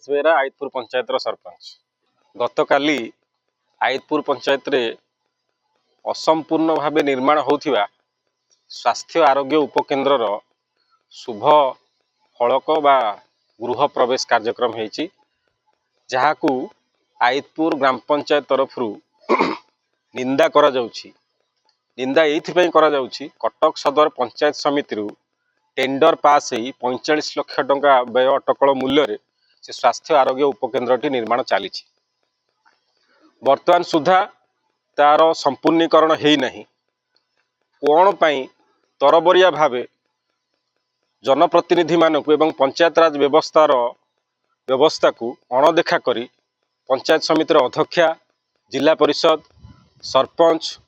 बेरा आईतपुर पंचायत सरपंच गतकाली आईतपुर पंचायत रे असंपूर्ण भाव निर्माण होथिबा स्वास्थ्य आरोग्य उपकेन्द्र शुभ फलक बा गृह प्रवेश कार्यक्रम होईची जहाकू आईतपुर ग्राम पंचायत तरफ निंदा करा जाउची। निंदा एइथिपई करा जाउची कटक सदर पंचायत समिति रु टेंडर पास होई 45 लाख टंका व्यय अटकल मूल्य रे से स्वास्थ्य आरोग्य उपकेन्द्रटी निर्माण चली वर्तमान सुधा तार संपूर्णीकरण है नहीं। कौन पाई तरबरिया भावे जनप्रतिनिधि मानक एवं पंचायत राज व्यवस्था को अणदेखा करी पंचायत समितिर अध्यक्षा जिला परिषद सरपंच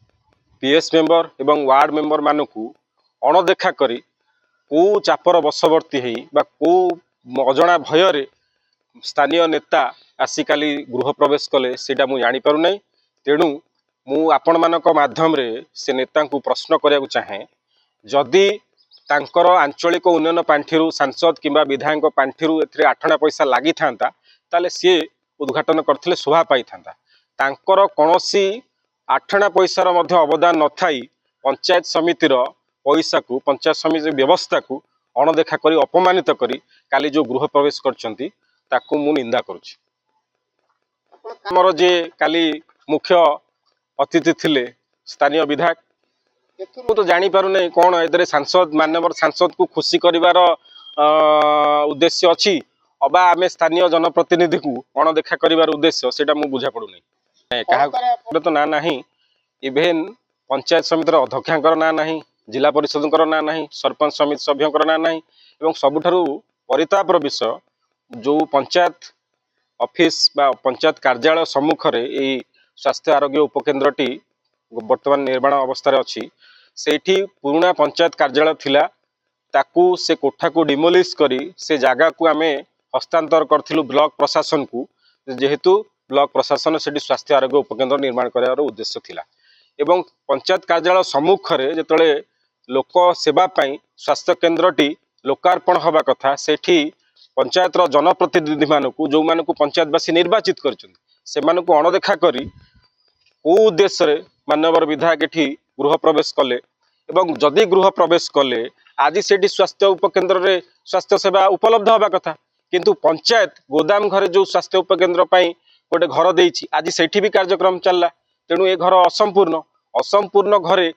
पीएस मेंबर एवं वार्ड मेंबर मानकू अणदेखा करी को चापर बशवर्ती है बा को अजणा भय स्थानीय नेता आसी काली गृह प्रवेश कले सेटा मु जानी पारु नै। तेणु मु आपण मानक माध्यम रे से नेता को प्रश्न करिया चाहे जदि तांकर आंचलिक उन्नयन पांठिरु सांसद किंबा विधायक पांठिरु एथिरे आठना पैसा लागि थांता ताले सी उद्घाटन करथिले शोभा पाई थांता। तांकर कोनोसी आठना पैसार मध्य अवदान न थाई पंचायत समितिर पैसा को पंचायत समिति व्यवस्था को अणदेखा करी अपमानित करी काली जो गृह प्रवेश करछंती ताकू मु निंदा करुछि। हमर जे काली मुख्य अतिथि थिले स्थानीय विधायक मु तो जानी पारु नै कोन एदरे सांसद माननीय सांसद को खुशी करिवार उद्देश्य अछि अबा आमे स्थानीय जनप्रतिनिधि को अणदेखा करिवार उद्देश्य सेटा मु बुझा पडु नै। काहा तो ना नाही इवेन पंचायत समितिर अध्यक्षांकर ना नाही जिला परिषदकर ना नाही सरपंच समिति सभ्यंकर ना नाही एवं सबुठारु परितापर विषय जो पंचायत ऑफिस बा पंचायत कार्यालय सम्मुख रे ए स्वास्थ्य आरोग्य उपकेन्द्रटी वर्तमान निर्माण अवस्था अच्छी सेठी पुराना पंचायत कार्यालय थिला ताकू से कोठा को डिमोलिश करी से जगह को आमे हस्तांतर करथिलु ब्लॉक प्रशासन को जेहेतु ब्लॉक प्रशासन सेठी स्वास्थ्य आरोग्य उपकेन्द्र निर्माण करार उद्देश्य थिला एवं पंचायत कार्यालय सम्मुख रे जेतले लोक सेवा पाई स्वास्थ्य केन्द्रटी लोकार्पण हवा कथा सेठी पंचायत जनप्रतिनिधि मानकू जो मानकू पंचायतवासी निर्वाचित करछन से मानकू अणदेखा करी को उद्देश्य रे माननीय विधायक एठी गृह प्रवेश कले एवं जदि गृह प्रवेश कले आज सेठी स्वास्थ्य उपकेन्द्र रे स्वास्थ्य सेवा उपलब्ध हवा कथा किंतु पंचायत गोदाम घरे जो स्वास्थ्य उपकेन्द्र पाई गोटे घर देइछि आज सेठी भी कार्यक्रम चलला। तेणु ए घर असंपूर्ण घरे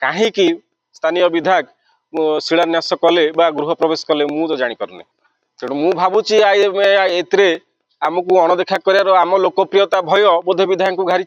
काहेकि स्थानीय विधायक शिलान्यास कले बा गृह प्रवेश कले मु तो जानी पारुनी। तेणु मु भावुची एतरे आमको अणदेखा करार आम लोकप्रियता भय बोधे विधायक को घारी।